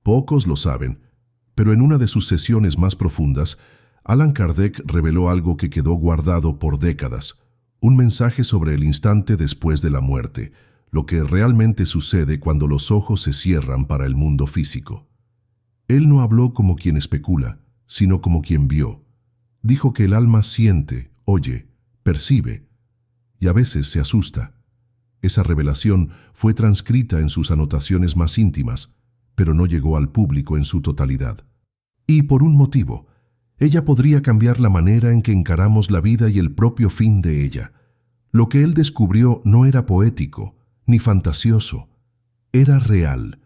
Pocos lo saben, pero en una de sus sesiones más profundas, Allan Kardec reveló algo que quedó guardado por décadas, un mensaje sobre el instante después de la muerte, lo que realmente sucede cuando los ojos se cierran para el mundo físico. Él no habló como quien especula, sino como quien vio. Dijo que el alma siente, oye, percibe, y a veces se asusta. Esa revelación fue transcrita en sus anotaciones más íntimas, pero no llegó al público en su totalidad. Y por un motivo, ella podría cambiar la manera en que encaramos la vida y el propio fin de ella. Lo que él descubrió no era poético, ni fantasioso, era real,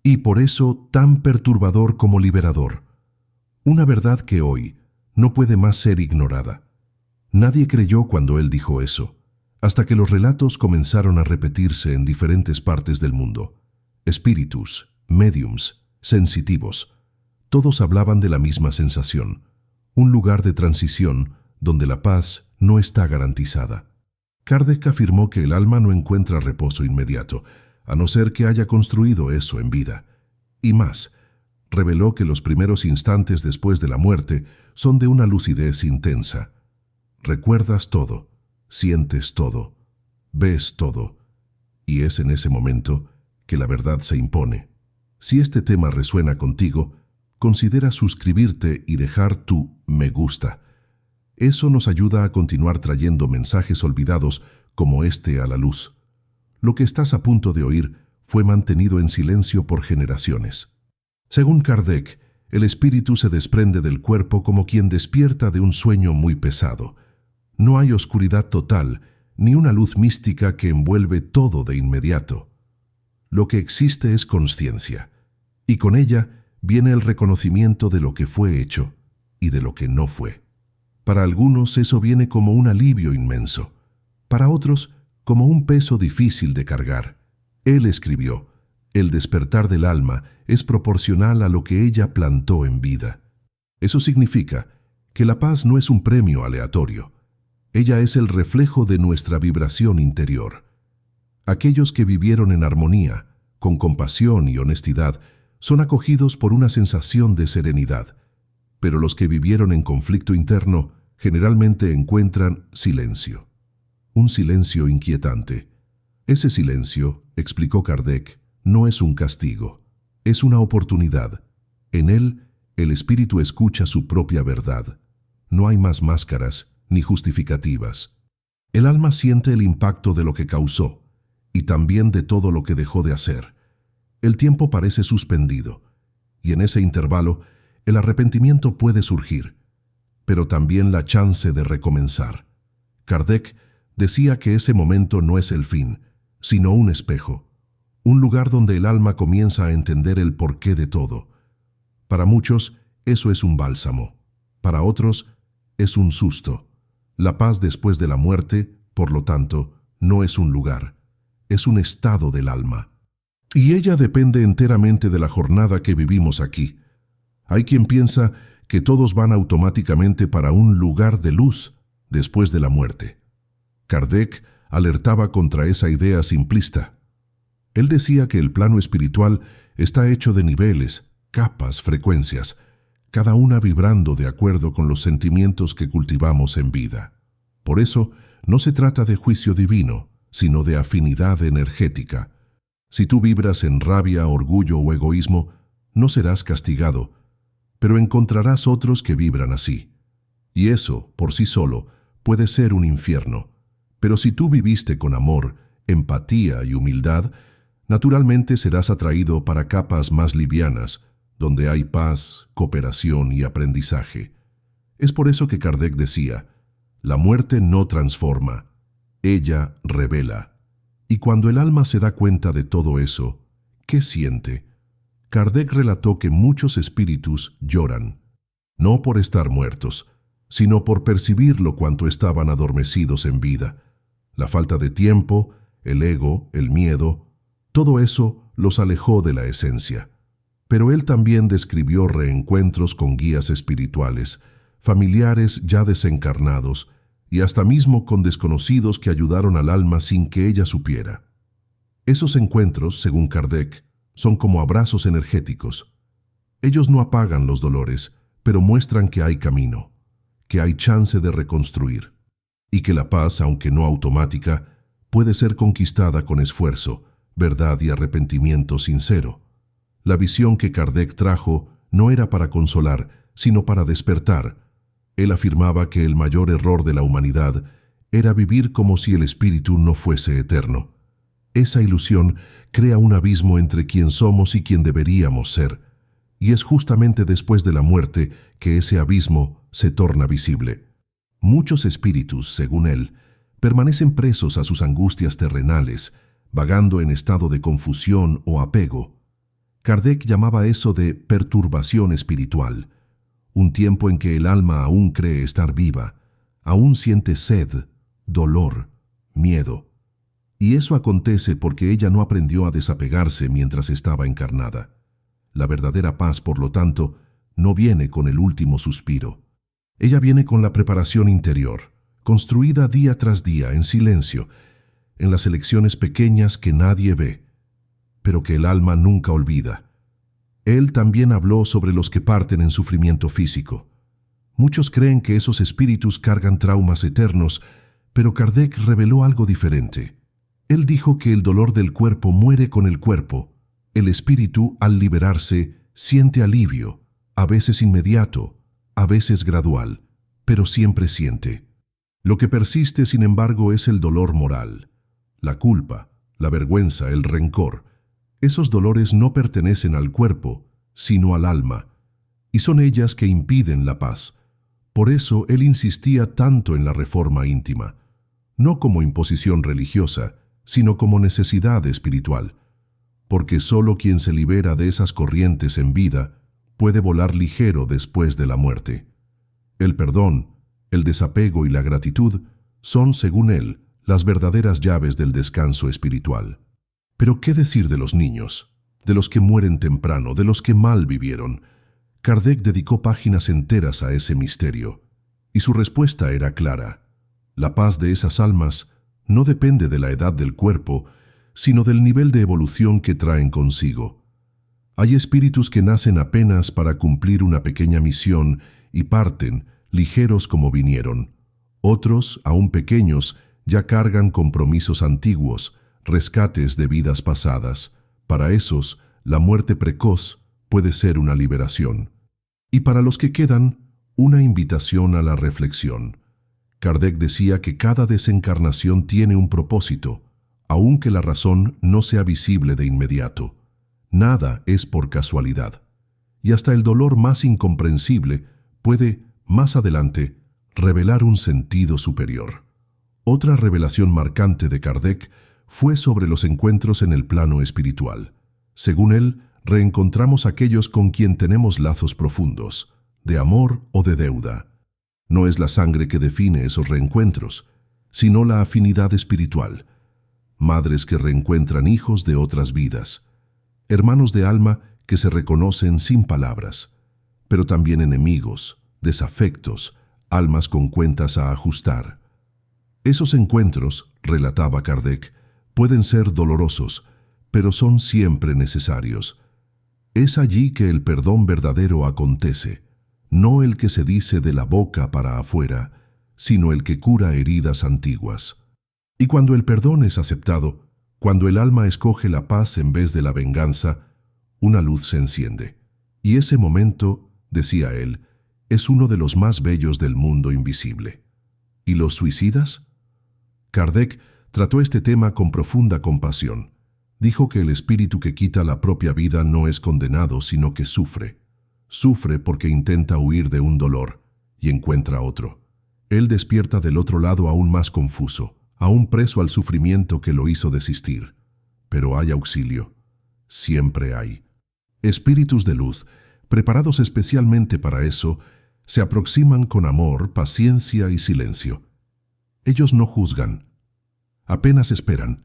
y por eso tan perturbador como liberador. Una verdad que hoy no puede más ser ignorada. Nadie creyó cuando él dijo eso, hasta que los relatos comenzaron a repetirse en diferentes partes del mundo. Espíritus, médiums, sensitivos, todos hablaban de la misma sensación, un lugar de transición donde la paz no está garantizada. Kardec afirmó que el alma no encuentra reposo inmediato, a no ser que haya construido eso en vida. Y más, reveló que los primeros instantes después de la muerte son de una lucidez intensa. Recuerdas todo, sientes todo, ves todo, y es en ese momento que la verdad se impone. Si este tema resuena contigo, considera suscribirte y dejar tu me gusta. Eso nos ayuda a continuar trayendo mensajes olvidados como este a la luz. Lo que estás a punto de oír fue mantenido en silencio por generaciones. Según Kardec, el espíritu se desprende del cuerpo como quien despierta de un sueño muy pesado. No hay oscuridad total, ni una luz mística que envuelve todo de inmediato. Lo que existe es consciencia, y con ella viene el reconocimiento de lo que fue hecho y de lo que no fue. Para algunos eso viene como un alivio inmenso, para otros como un peso difícil de cargar. Él escribió: el despertar del alma es proporcional a lo que ella plantó en vida. Eso significa que la paz no es un premio aleatorio. Ella es el reflejo de nuestra vibración interior. Aquellos que vivieron en armonía, con compasión y honestidad, son acogidos por una sensación de serenidad, pero los que vivieron en conflicto interno generalmente encuentran silencio. Un silencio inquietante. Ese silencio, explicó Kardec, no es un castigo, es una oportunidad. En él, el espíritu escucha su propia verdad. No hay más máscaras ni justificativas. El alma siente el impacto de lo que causó y también de todo lo que dejó de hacer. El tiempo parece suspendido, y en ese intervalo el arrepentimiento puede surgir, pero también la chance de recomenzar. Kardec decía que ese momento no es el fin, sino un espejo, un lugar donde el alma comienza a entender el porqué de todo. Para muchos, eso es un bálsamo. Para otros, es un susto. La paz después de la muerte, por lo tanto, no es un lugar, es un estado del alma. Y ella depende enteramente de la jornada que vivimos aquí. Hay quien piensa que todos van automáticamente para un lugar de luz después de la muerte. Kardec alertaba contra esa idea simplista. Él decía que el plano espiritual está hecho de niveles, capas, frecuencias, cada una vibrando de acuerdo con los sentimientos que cultivamos en vida. Por eso, no se trata de juicio divino, sino de afinidad energética. Si tú vibras en rabia, orgullo o egoísmo, no serás castigado, pero encontrarás otros que vibran así. Y eso, por sí solo, puede ser un infierno. Pero si tú viviste con amor, empatía y humildad, naturalmente serás atraído para capas más livianas, donde hay paz, cooperación y aprendizaje. Es por eso que Kardec decía: la muerte no transforma, ella revela. Y cuando el alma se da cuenta de todo eso, ¿qué siente? Kardec relató que muchos espíritus lloran, no por estar muertos, sino por percibir lo cuanto estaban adormecidos en vida. La falta de tiempo, el ego, el miedo, todo eso los alejó de la esencia. Pero él también describió reencuentros con guías espirituales, familiares ya desencarnados, y hasta mismo con desconocidos que ayudaron al alma sin que ella supiera. Esos encuentros, según Kardec, Son como abrazos energéticos. Ellos no apagan los dolores, pero muestran que hay camino, que hay chance de reconstruir, y que la paz, aunque no automática, puede ser conquistada con esfuerzo, verdad y arrepentimiento sincero. La visión que Kardec trajo no era para consolar, sino para despertar. Él afirmaba que el mayor error de la humanidad era vivir como si el espíritu no fuese eterno. Esa ilusión crea un abismo entre quien somos y quien deberíamos ser, y es justamente después de la muerte que ese abismo se torna visible. Muchos espíritus, según él, permanecen presos a sus angustias terrenales, vagando en estado de confusión o apego. Kardec llamaba eso de perturbación espiritual, un tiempo en que el alma aún cree estar viva, aún siente sed, dolor, miedo. Y eso acontece porque ella no aprendió a desapegarse mientras estaba encarnada. La verdadera paz, por lo tanto, no viene con el último suspiro. Ella viene con la preparación interior, construida día tras día en silencio, en las elecciones pequeñas que nadie ve, pero que el alma nunca olvida. Él también habló sobre los que parten en sufrimiento físico. Muchos creen que esos espíritus cargan traumas eternos, pero Kardec reveló algo diferente. Él dijo que el dolor del cuerpo muere con el cuerpo. El espíritu, al liberarse, siente alivio, a veces inmediato, a veces gradual, pero siempre siente. Lo que persiste, sin embargo, es el dolor moral, la culpa, la vergüenza, el rencor. Esos dolores no pertenecen al cuerpo, sino al alma, y son ellas que impiden la paz. Por eso él insistía tanto en la reforma íntima, no como imposición religiosa, sino como necesidad espiritual, porque solo quien se libera de esas corrientes en vida puede volar ligero después de la muerte. El perdón, el desapego y la gratitud son, según él, las verdaderas llaves del descanso espiritual. Pero ¿qué decir de los niños, de los que mueren temprano, de los que mal vivieron? Kardec dedicó páginas enteras a ese misterio, y su respuesta era clara. La paz de esas almas no depende de la edad del cuerpo, sino del nivel de evolución que traen consigo. Hay espíritus que nacen apenas para cumplir una pequeña misión y parten, ligeros como vinieron. Otros, aún pequeños, ya cargan compromisos antiguos, rescates de vidas pasadas. Para esos, la muerte precoz puede ser una liberación. Y para los que quedan, una invitación a la reflexión. Kardec decía que cada desencarnación tiene un propósito, aunque la razón no sea visible de inmediato. Nada es por casualidad. Y hasta el dolor más incomprensible puede, más adelante, revelar un sentido superior. Otra revelación marcante de Kardec fue sobre los encuentros en el plano espiritual. Según él, reencontramos aquellos con quien tenemos lazos profundos, de amor o de deuda. No es la sangre que define esos reencuentros, sino la afinidad espiritual. Madres que reencuentran hijos de otras vidas, hermanos de alma que se reconocen sin palabras, pero también enemigos, desafectos, almas con cuentas a ajustar. Esos encuentros, relataba Kardec, pueden ser dolorosos, pero son siempre necesarios. Es allí que el perdón verdadero acontece, no el que se dice de la boca para afuera, sino el que cura heridas antiguas. Y cuando el perdón es aceptado, cuando el alma escoge la paz en vez de la venganza, una luz se enciende. Y ese momento, decía él, es uno de los más bellos del mundo invisible. ¿Y los suicidas? Kardec trató este tema con profunda compasión. Dijo que el espíritu que quita la propia vida no es condenado, sino que sufre. Sufre porque intenta huir de un dolor y encuentra otro. Él despierta del otro lado aún más confuso, aún preso al sufrimiento que lo hizo desistir. Pero hay auxilio. Siempre hay. Espíritus de luz, preparados especialmente para eso, se aproximan con amor, paciencia y silencio. Ellos no juzgan, apenas esperan,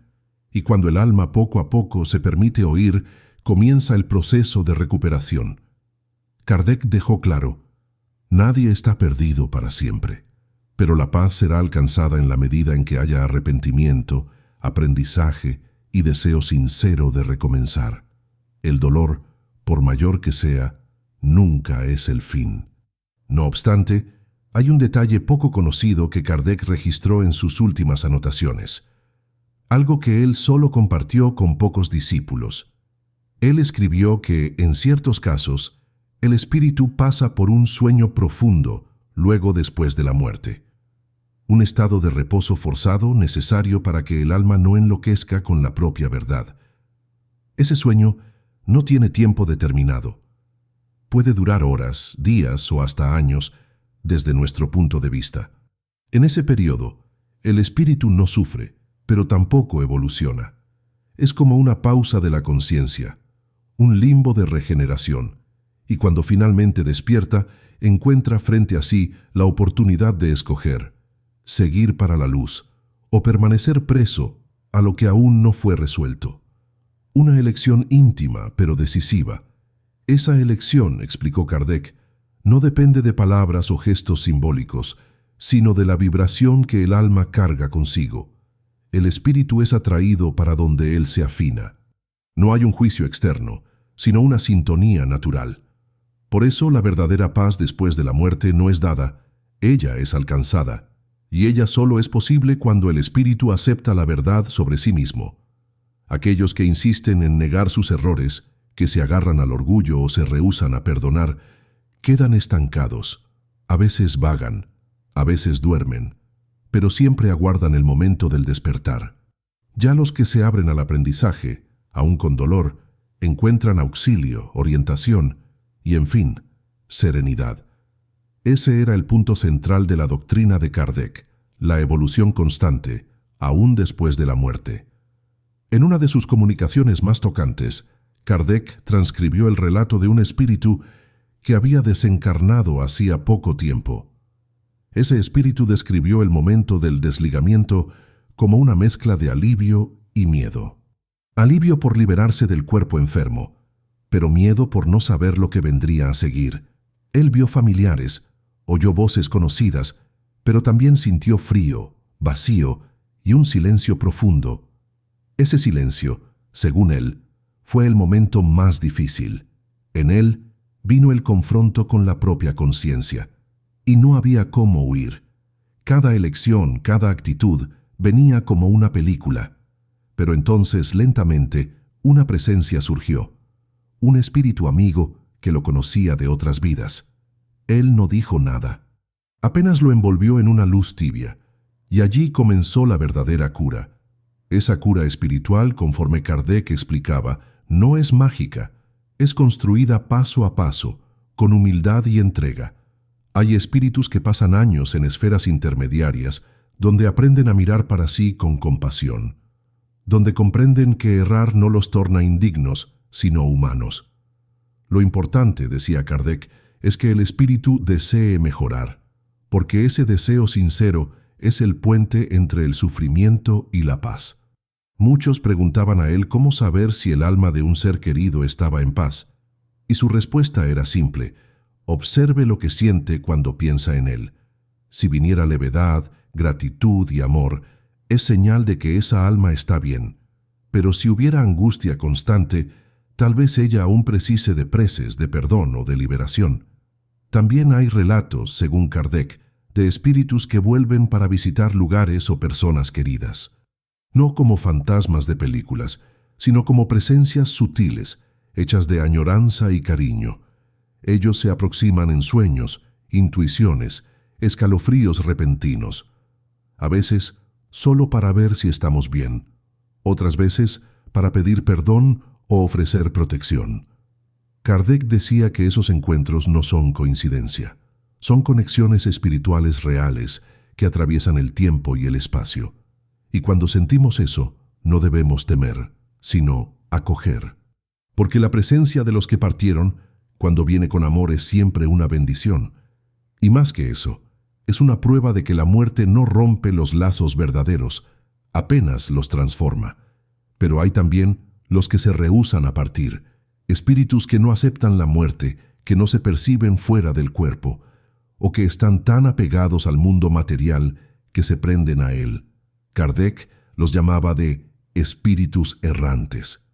y cuando el alma poco a poco se permite oír, comienza el proceso de recuperación. Kardec dejó claro, nadie está perdido para siempre, pero la paz será alcanzada en la medida en que haya arrepentimiento, aprendizaje y deseo sincero de recomenzar. El dolor, por mayor que sea, nunca es el fin. No obstante, hay un detalle poco conocido que Kardec registró en sus últimas anotaciones, algo que él solo compartió con pocos discípulos. Él escribió que, en ciertos casos, el espíritu pasa por un sueño profundo luego después de la muerte. Un estado de reposo forzado necesario para que el alma no enloquezca con la propia verdad. Ese sueño no tiene tiempo determinado. Puede durar horas, días o hasta años, desde nuestro punto de vista. En ese periodo, el espíritu no sufre, pero tampoco evoluciona. Es como una pausa de la conciencia, un limbo de regeneración, y cuando finalmente despierta, encuentra frente a sí la oportunidad de escoger, seguir para la luz, o permanecer preso a lo que aún no fue resuelto. Una elección íntima, pero decisiva. Esa elección, explicó Kardec, no depende de palabras o gestos simbólicos, sino de la vibración que el alma carga consigo. El espíritu es atraído para donde él se afina. No hay un juicio externo, sino una sintonía natural. Por eso la verdadera paz después de la muerte no es dada, ella es alcanzada, y ella solo es posible cuando el espíritu acepta la verdad sobre sí mismo. Aquellos que insisten en negar sus errores, que se agarran al orgullo o se rehúsan a perdonar, quedan estancados. A veces vagan, a veces duermen, pero siempre aguardan el momento del despertar. Ya los que se abren al aprendizaje, aun con dolor, encuentran auxilio, orientación y, en fin, serenidad. Ese era el punto central de la doctrina de Kardec, la evolución constante, aún después de la muerte. En una de sus comunicaciones más tocantes, Kardec transcribió el relato de un espíritu que había desencarnado hacía poco tiempo. Ese espíritu describió el momento del desligamiento como una mezcla de alivio y miedo. Alivio por liberarse del cuerpo enfermo, pero miedo por no saber lo que vendría a seguir. Él vio familiares, oyó voces conocidas, pero también sintió frío, vacío y un silencio profundo. Ese silencio, según él, fue el momento más difícil. En él vino el confronto con la propia conciencia, y no había cómo huir. Cada elección, cada actitud, venía como una película. Pero entonces, lentamente, una presencia surgió, un espíritu amigo que lo conocía de otras vidas. Él no dijo nada. Apenas lo envolvió en una luz tibia, y allí comenzó la verdadera cura. Esa cura espiritual, conforme Kardec explicaba, no es mágica, es construida paso a paso, con humildad y entrega. Hay espíritus que pasan años en esferas intermediarias, donde aprenden a mirar para sí con compasión, donde comprenden que errar no los torna indignos, sino humanos. Lo importante, decía Kardec, es que el espíritu desee mejorar, porque ese deseo sincero es el puente entre el sufrimiento y la paz. Muchos preguntaban a él cómo saber si el alma de un ser querido estaba en paz, y su respuesta era simple: observe lo que siente cuando piensa en él. Si viniera levedad, gratitud y amor, es señal de que esa alma está bien, pero si hubiera angustia constante, tal vez ella aún precise de preces, de perdón o de liberación. También hay relatos, según Kardec, de espíritus que vuelven para visitar lugares o personas queridas. No como fantasmas de películas, sino como presencias sutiles, hechas de añoranza y cariño. Ellos se aproximan en sueños, intuiciones, escalofríos repentinos. A veces, solo para ver si estamos bien. Otras veces, para pedir perdón o ofrecer protección. Kardec decía que esos encuentros no son coincidencia. Son conexiones espirituales reales que atraviesan el tiempo y el espacio. Y cuando sentimos eso, no debemos temer, sino acoger. Porque la presencia de los que partieron, cuando viene con amor, es siempre una bendición. Y más que eso, es una prueba de que la muerte no rompe los lazos verdaderos, apenas los transforma. Pero hay también los que se rehúsan a partir, espíritus que no aceptan la muerte, que no se perciben fuera del cuerpo, o que están tan apegados al mundo material que se prenden a él. Kardec los llamaba de espíritus errantes.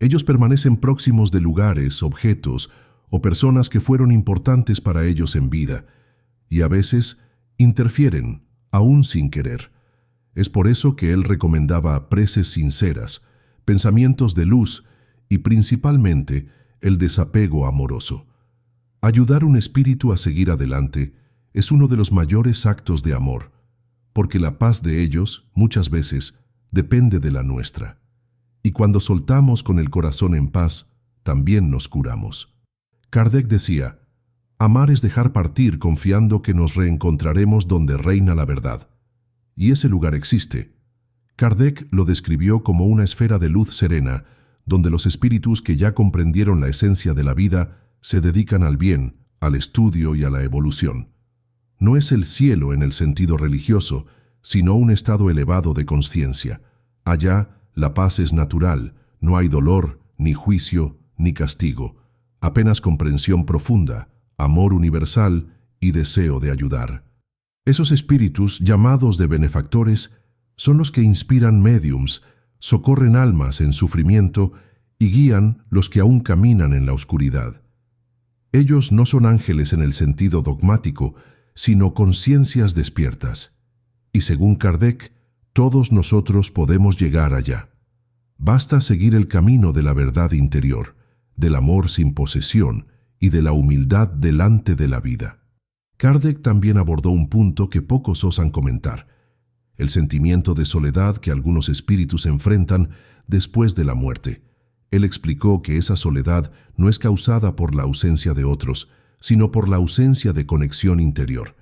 Ellos permanecen próximos de lugares, objetos o personas que fueron importantes para ellos en vida, y a veces interfieren, aún sin querer. Es por eso que él recomendaba preces sinceras, pensamientos de luz y principalmente el desapego amoroso. Ayudar a un espíritu a seguir adelante es uno de los mayores actos de amor, porque la paz de ellos, muchas veces, depende de la nuestra. Y cuando soltamos con el corazón en paz, también nos curamos. Kardec decía, amar es dejar partir confiando que nos reencontraremos donde reina la verdad. Y ese lugar existe. Kardec lo describió como una esfera de luz serena, donde los espíritus que ya comprendieron la esencia de la vida se dedican al bien, al estudio y a la evolución. No es el cielo en el sentido religioso, sino un estado elevado de conciencia. Allá, la paz es natural, no hay dolor, ni juicio, ni castigo, apenas comprensión profunda, amor universal y deseo de ayudar. Esos espíritus, llamados de benefactores, son los que inspiran médiums, socorren almas en sufrimiento y guían los que aún caminan en la oscuridad. Ellos no son ángeles en el sentido dogmático, sino conciencias despiertas. Y según Kardec, todos nosotros podemos llegar allá. Basta seguir el camino de la verdad interior, del amor sin posesión y de la humildad delante de la vida. Kardec también abordó un punto que pocos osan comentar: el sentimiento de soledad que algunos espíritus enfrentan después de la muerte. Él explicó que esa soledad no es causada por la ausencia de otros, sino por la ausencia de conexión interior.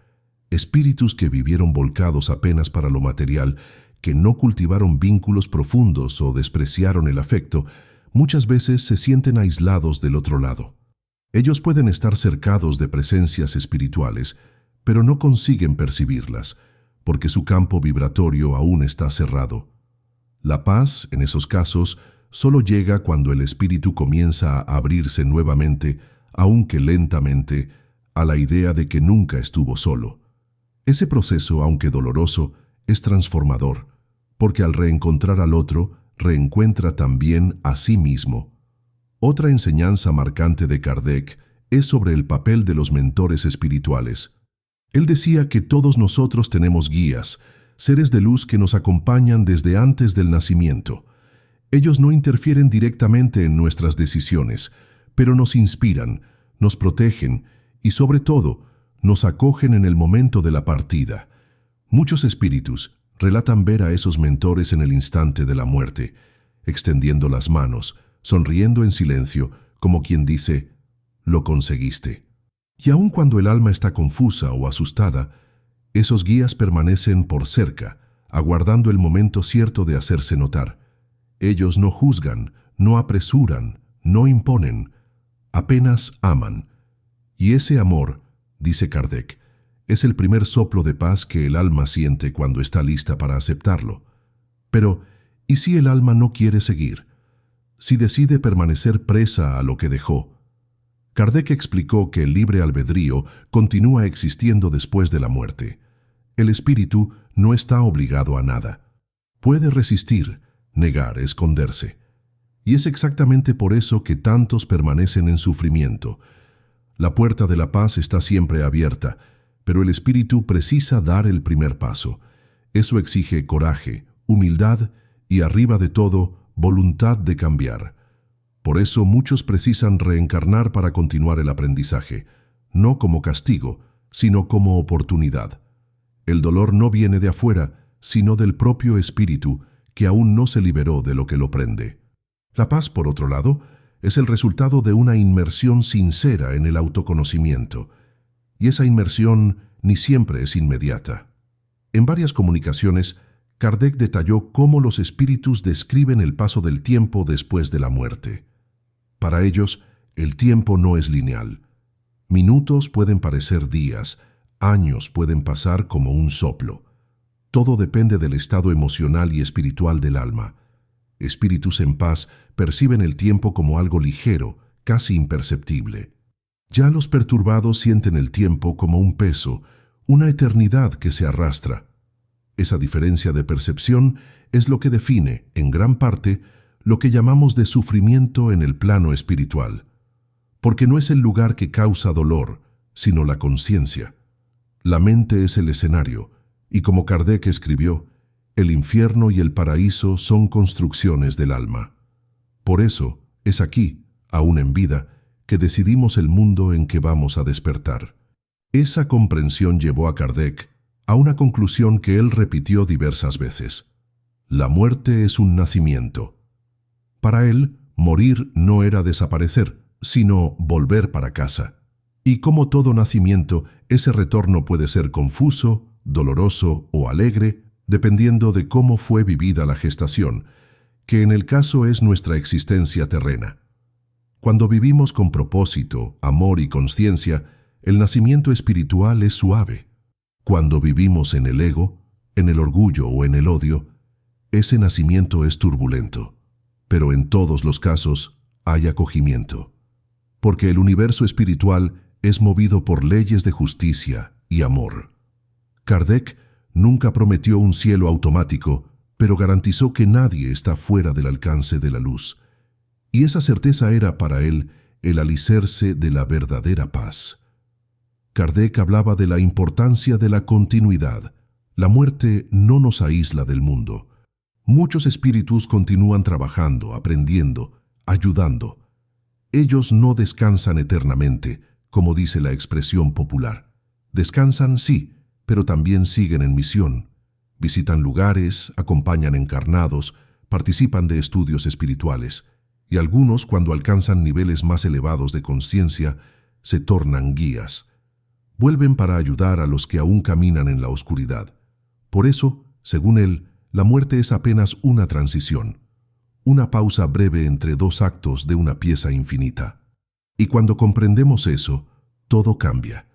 Espíritus que vivieron volcados apenas para lo material, que no cultivaron vínculos profundos o despreciaron el afecto, muchas veces se sienten aislados del otro lado. Ellos pueden estar cercados de presencias espirituales, pero no consiguen percibirlas, porque su campo vibratorio aún está cerrado. La paz, en esos casos, solo llega cuando el espíritu comienza a abrirse nuevamente, aunque lentamente, a la idea de que nunca estuvo solo. Ese proceso, aunque doloroso, es transformador, porque al reencontrar al otro, reencuentra también a sí mismo. Otra enseñanza marcante de Kardec es sobre el papel de los mentores espirituales. Él decía que todos nosotros tenemos guías, seres de luz que nos acompañan desde antes del nacimiento. Ellos no interfieren directamente en nuestras decisiones, pero nos inspiran, nos protegen y, sobre todo, nos acogen en el momento de la partida. Muchos espíritus relatan ver a esos mentores en el instante de la muerte, extendiendo las manos, sonriendo en silencio, como quien dice, «Lo conseguiste». Y aun cuando el alma está confusa o asustada, esos guías permanecen por cerca, aguardando el momento cierto de hacerse notar. Ellos no juzgan, no apresuran, no imponen, apenas aman. Y ese amor, dice Kardec, es el primer soplo de paz que el alma siente cuando está lista para aceptarlo. Pero, ¿y si el alma no quiere seguir? Si decide permanecer presa a lo que dejó. Kardec explicó que el libre albedrío continúa existiendo después de la muerte. El espíritu no está obligado a nada. Puede resistir, negar, esconderse. Y es exactamente por eso que tantos permanecen en sufrimiento. La puerta de la paz está siempre abierta, pero el espíritu precisa dar el primer paso. Eso exige coraje, humildad y, arriba de todo, voluntad de cambiar. Por eso muchos precisan reencarnar para continuar el aprendizaje, no como castigo, sino como oportunidad. El dolor no viene de afuera, sino del propio espíritu, que aún no se liberó de lo que lo prende. La paz, por otro lado, es el resultado de una inmersión sincera en el autoconocimiento, y esa inmersión ni siempre es inmediata. En varias comunicaciones, Kardec detalló cómo los espíritus describen el paso del tiempo después de la muerte. Para ellos, el tiempo no es lineal. Minutos pueden parecer días, años pueden pasar como un soplo. Todo depende del estado emocional y espiritual del alma. Espíritus en paz perciben el tiempo como algo ligero, casi imperceptible. Ya los perturbados sienten el tiempo como un peso, una eternidad que se arrastra. Esa diferencia de percepción es lo que define, en gran parte, lo que llamamos de sufrimiento en el plano espiritual, porque no es el lugar que causa dolor, sino la conciencia. La mente es el escenario, y como Kardec escribió, el infierno y el paraíso son construcciones del alma. Por eso, es aquí, aún en vida, que decidimos el mundo en que vamos a despertar. Esa comprensión llevó a Kardec a una conclusión que él repitió diversas veces. La muerte es un nacimiento. Para él, morir no era desaparecer, sino volver para casa. Y como todo nacimiento, ese retorno puede ser confuso, doloroso o alegre, dependiendo de cómo fue vivida la gestación, que en el caso es nuestra existencia terrena. Cuando vivimos con propósito, amor y conciencia, el nacimiento espiritual es suave. Cuando vivimos en el ego, en el orgullo o en el odio, ese nacimiento es turbulento. Pero en todos los casos hay acogimiento, porque el universo espiritual es movido por leyes de justicia y amor. Kardec nunca prometió un cielo automático, pero garantizó que nadie está fuera del alcance de la luz. Y esa certeza era para él el alicerce de la verdadera paz. Kardec hablaba de la importancia de la continuidad. La muerte no nos aísla del mundo. Muchos espíritus continúan trabajando, aprendiendo, ayudando. Ellos no descansan eternamente, como dice la expresión popular. Descansan, sí, pero también siguen en misión. Visitan lugares, acompañan encarnados, participan de estudios espirituales, y algunos, cuando alcanzan niveles más elevados de conciencia, se tornan guías. Vuelven para ayudar a los que aún caminan en la oscuridad. Por eso, según él, la muerte es apenas una transición, una pausa breve entre dos actos de una pieza infinita. Y cuando comprendemos eso, todo cambia.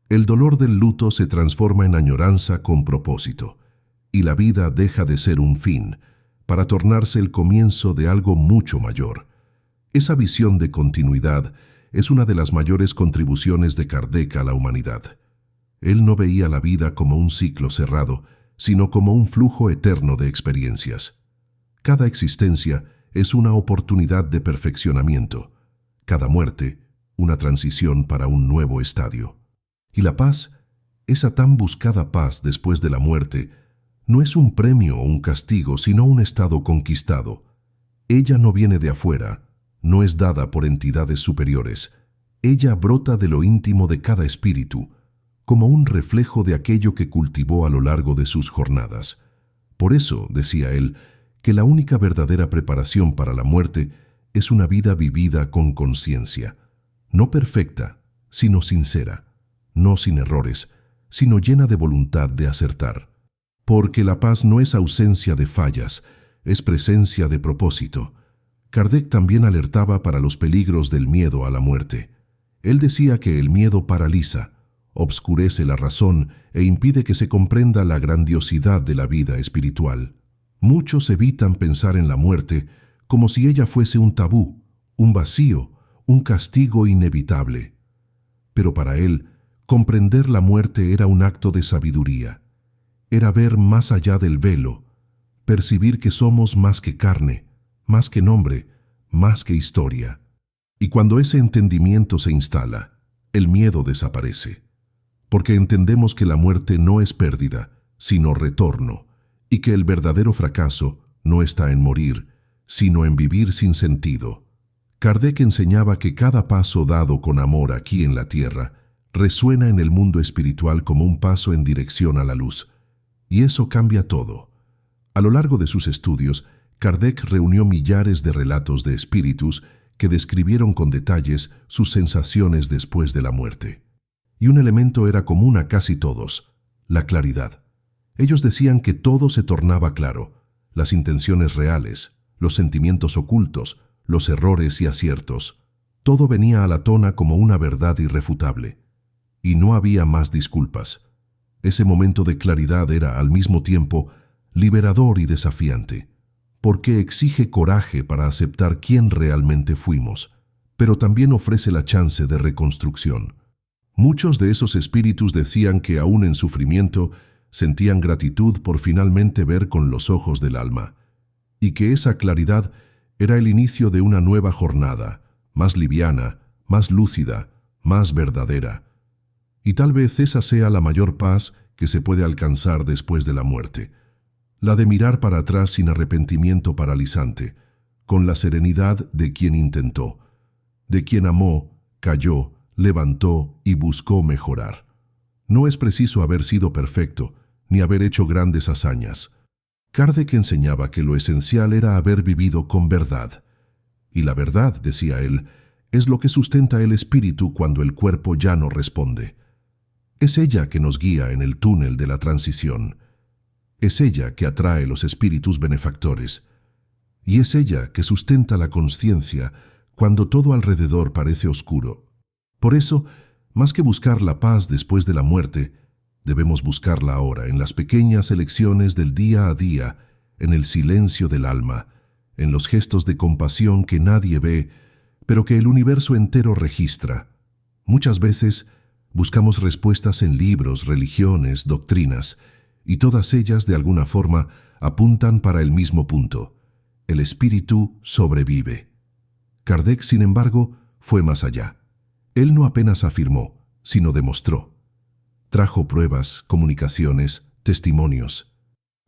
El dolor del luto se transforma en añoranza con propósito, y la vida deja de ser un fin, para tornarse el comienzo de algo mucho mayor. Esa visión de continuidad es una de las mayores contribuciones de Kardec a la humanidad. Él no veía la vida como un ciclo cerrado, sino como un flujo eterno de experiencias. Cada existencia es una oportunidad de perfeccionamiento, cada muerte, una transición para un nuevo estadio. Y la paz, esa tan buscada paz después de la muerte, no es un premio o un castigo, sino un estado conquistado. Ella no viene de afuera, no es dada por entidades superiores. Ella brota de lo íntimo de cada espíritu, como un reflejo de aquello que cultivó a lo largo de sus jornadas. Por eso, decía él, que la única verdadera preparación para la muerte es una vida vivida con conciencia, no perfecta, sino sincera, no sin errores, sino llena de voluntad de acertar. Porque la paz no es ausencia de fallas, es presencia de propósito. Kardec también alertaba para los peligros del miedo a la muerte. Él decía que el miedo paraliza, obscurece la razón e impide que se comprenda la grandiosidad de la vida espiritual. Muchos evitan pensar en la muerte como si ella fuese un tabú, un vacío, un castigo inevitable. Pero para él, comprender la muerte era un acto de sabiduría. Era ver más allá del velo, percibir que somos más que carne, más que nombre, más que historia. Y cuando ese entendimiento se instala, el miedo desaparece, porque entendemos que la muerte no es pérdida, sino retorno, y que el verdadero fracaso no está en morir, sino en vivir sin sentido. Kardec enseñaba que cada paso dado con amor aquí en la tierra resuena en el mundo espiritual como un paso en dirección a la luz, y eso cambia todo. A lo largo de sus estudios, Kardec reunió millares de relatos de espíritus que describieron con detalles sus sensaciones después de la muerte. Y un elemento era común a casi todos: la claridad. Ellos decían que todo se tornaba claro: las intenciones reales, los sentimientos ocultos, los errores y aciertos. Todo venía a la tona como una verdad irrefutable. Y no había más disculpas. Ese momento de claridad era, al mismo tiempo, liberador y desafiante, porque exige coraje para aceptar quién realmente fuimos, pero también ofrece la chance de reconstrucción. Muchos de esos espíritus decían que aún en sufrimiento sentían gratitud por finalmente ver con los ojos del alma, y que esa claridad Era el inicio de una nueva jornada, más liviana, más lúcida, más verdadera. Y tal vez esa sea la mayor paz que se puede alcanzar después de la muerte, la de mirar para atrás sin arrepentimiento paralizante, con la serenidad de quien intentó, de quien amó, cayó, levantó y buscó mejorar. No es preciso haber sido perfecto, ni haber hecho grandes hazañas. Kardec enseñaba que lo esencial era haber vivido con verdad. Y la verdad, decía él, es lo que sustenta el espíritu cuando el cuerpo ya no responde. Es ella que nos guía en el túnel de la transición. Es ella que atrae los espíritus benefactores. Y es ella que sustenta la consciencia cuando todo alrededor parece oscuro. Por eso, más que buscar la paz después de la muerte, debemos buscarla ahora en las pequeñas elecciones del día a día, en el silencio del alma, en los gestos de compasión que nadie ve, pero que el universo entero registra. Muchas veces buscamos respuestas en libros, religiones, doctrinas, y todas ellas de alguna forma apuntan para el mismo punto. El espíritu sobrevive. Kardec, sin embargo, fue más allá. Él no apenas afirmó, sino demostró. Trajo pruebas, comunicaciones, testimonios.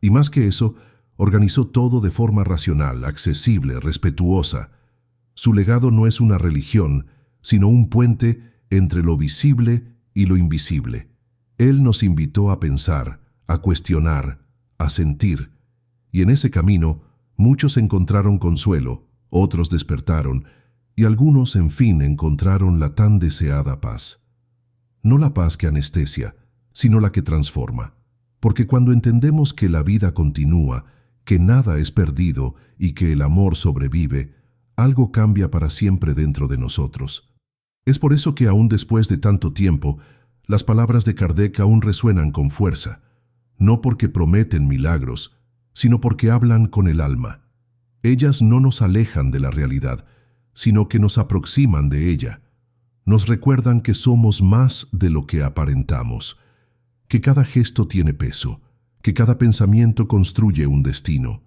Y más que eso, organizó todo de forma racional, accesible, respetuosa. Su legado no es una religión, sino un puente entre lo visible y lo invisible. Él nos invitó a pensar, a cuestionar, a sentir. Y en ese camino, muchos encontraron consuelo, otros despertaron, y algunos, en fin, encontraron la tan deseada paz. No la paz que anestesia, sino la que transforma. Porque cuando entendemos que la vida continúa, que nada es perdido y que el amor sobrevive, algo cambia para siempre dentro de nosotros. Es por eso que aún después de tanto tiempo, las palabras de Kardec aún resuenan con fuerza, no porque prometen milagros, sino porque hablan con el alma. Ellas no nos alejan de la realidad, sino que nos aproximan de ella. Nos recuerdan que somos más de lo que aparentamos, que cada gesto tiene peso, que cada pensamiento construye un destino,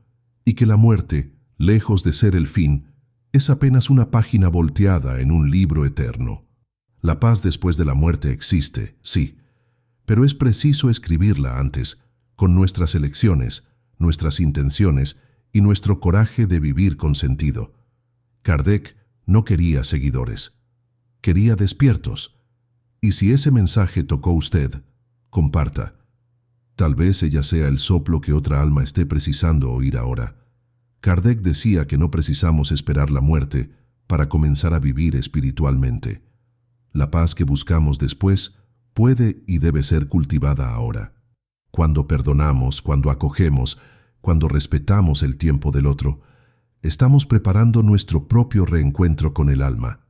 y que la muerte, lejos de ser el fin, es apenas una página volteada en un libro eterno. La paz después de la muerte existe, sí, pero es preciso escribirla antes, con nuestras elecciones, nuestras intenciones y nuestro coraje de vivir con sentido. Kardec no quería seguidores, quería despiertos. Y si ese mensaje tocó usted, comparta. Tal vez ella sea el soplo que otra alma esté precisando oír ahora. Kardec decía que no precisamos esperar la muerte para comenzar a vivir espiritualmente. La paz que buscamos después puede y debe ser cultivada ahora. Cuando perdonamos, cuando acogemos, cuando respetamos el tiempo del otro, estamos preparando nuestro propio reencuentro con el alma.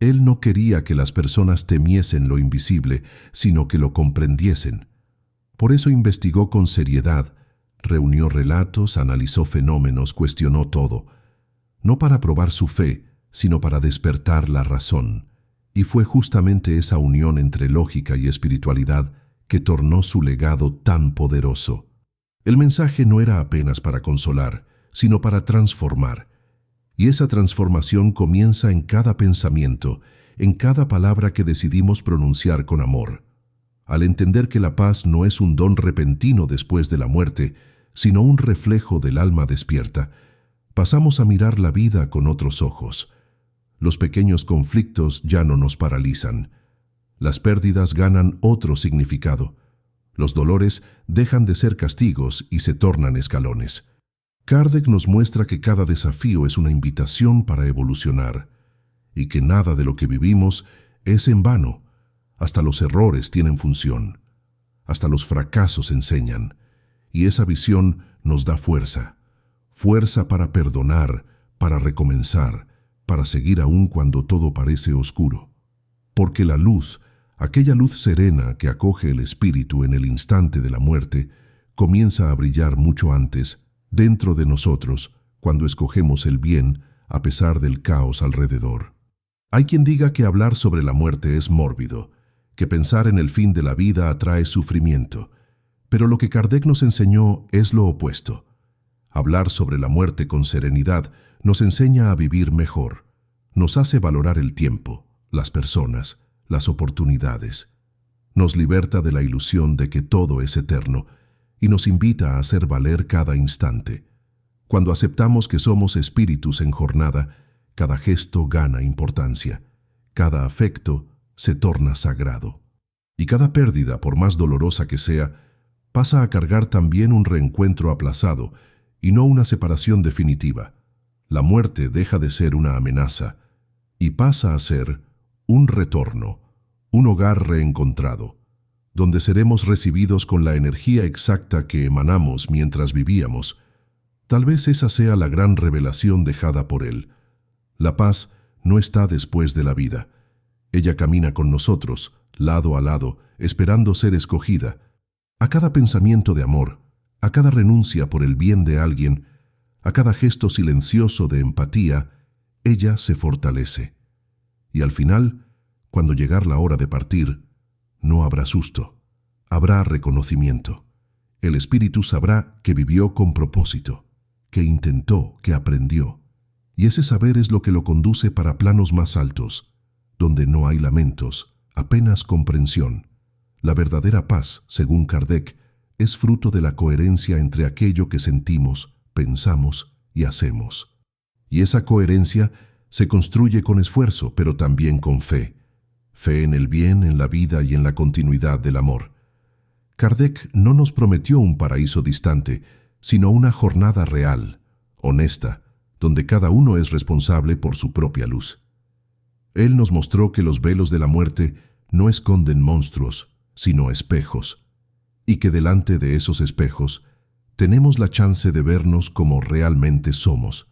Él no quería que las personas temiesen lo invisible, sino que lo comprendiesen. Por eso investigó con seriedad, reunió relatos, analizó fenómenos, cuestionó todo, no para probar su fe, sino para despertar la razón. Y fue justamente esa unión entre lógica y espiritualidad que tornó su legado tan poderoso. El mensaje no era apenas para consolar, sino para transformar. Y esa transformación comienza en cada pensamiento, en cada palabra que decidimos pronunciar con amor. Al entender que la paz no es un don repentino después de la muerte, sino un reflejo del alma despierta, pasamos a mirar la vida con otros ojos. Los pequeños conflictos ya no nos paralizan. Las pérdidas ganan otro significado. Los dolores dejan de ser castigos y se tornan escalones. Kardec nos muestra que cada desafío es una invitación para evolucionar y que nada de lo que vivimos es en vano. Hasta los errores tienen función. Hasta los fracasos enseñan. Y esa visión nos da fuerza. Fuerza para perdonar, para recomenzar, para seguir aún cuando todo parece oscuro. Porque la luz, aquella luz serena que acoge el espíritu en el instante de la muerte, comienza a brillar mucho antes, dentro de nosotros, cuando escogemos el bien a pesar del caos alrededor. Hay quien diga que hablar sobre la muerte es mórbido, que pensar en el fin de la vida atrae sufrimiento, pero lo que Kardec nos enseñó es lo opuesto. Hablar sobre la muerte con serenidad nos enseña a vivir mejor. Nos hace valorar el tiempo, las personas, las oportunidades. Nos liberta de la ilusión de que todo es eterno y nos invita a hacer valer cada instante. Cuando aceptamos que somos espíritus en jornada, cada gesto gana importancia, cada afecto se torna sagrado. Y cada pérdida, por más dolorosa que sea, pasa a cargar también un reencuentro aplazado y no una separación definitiva. La muerte deja de ser una amenaza y pasa a ser un retorno, un hogar reencontrado, donde seremos recibidos con la energía exacta que emanamos mientras vivíamos. Tal vez esa sea la gran revelación dejada por Él. La paz no está después de la vida. Ella camina con nosotros, lado a lado, esperando ser escogida. A cada pensamiento de amor, a cada renuncia por el bien de alguien, a cada gesto silencioso de empatía, ella se fortalece. Y al final, cuando llegar la hora de partir, no habrá susto, habrá reconocimiento. El espíritu sabrá que vivió con propósito, que intentó, que aprendió. Y ese saber es lo que lo conduce para planos más altos, donde no hay lamentos, apenas comprensión. La verdadera paz, según Kardec, es fruto de la coherencia entre aquello que sentimos, pensamos y hacemos. Y esa coherencia se construye con esfuerzo, pero también con fe. Fe en el bien, en la vida y en la continuidad del amor. Kardec no nos prometió un paraíso distante, sino una jornada real, honesta, donde cada uno es responsable por su propia luz. Él nos mostró que los velos de la muerte no esconden monstruos, sino espejos, y que delante de esos espejos tenemos la chance de vernos como realmente somos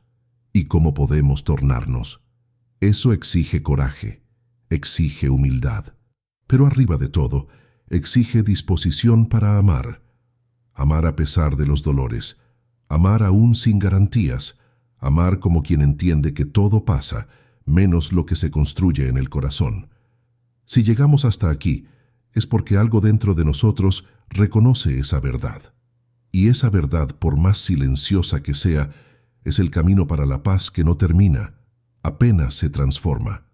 y cómo podemos tornarnos. Eso exige coraje, exige humildad, pero arriba de todo, exige disposición para amar. Amar a pesar de los dolores, amar aún sin garantías, amar como quien entiende que todo pasa, menos lo que se construye en el corazón. Si llegamos hasta aquí, es porque algo dentro de nosotros reconoce esa verdad. Y esa verdad, por más silenciosa que sea, es el camino para la paz que no termina, apenas se transforma.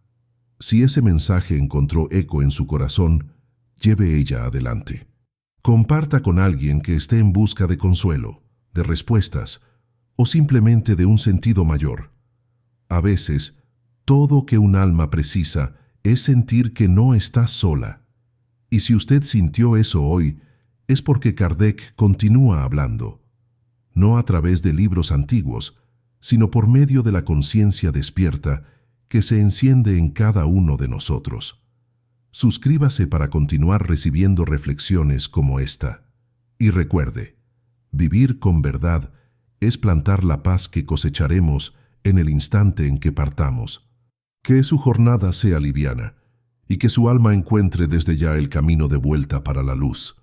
Si ese mensaje encontró eco en su corazón, lleve ella adelante. Comparta con alguien que esté en busca de consuelo, de respuestas, o simplemente de un sentido mayor. A veces, todo que un alma precisa es sentir que no está sola. Y si usted sintió eso hoy, es porque Kardec continúa hablando, no a través de libros antiguos, sino por medio de la conciencia despierta que se enciende en cada uno de nosotros. Suscríbase para continuar recibiendo reflexiones como esta. Y recuerde, vivir con verdad es plantar la paz que cosecharemos en el instante en que partamos. Que su jornada sea liviana y que su alma encuentre desde ya el camino de vuelta para la luz.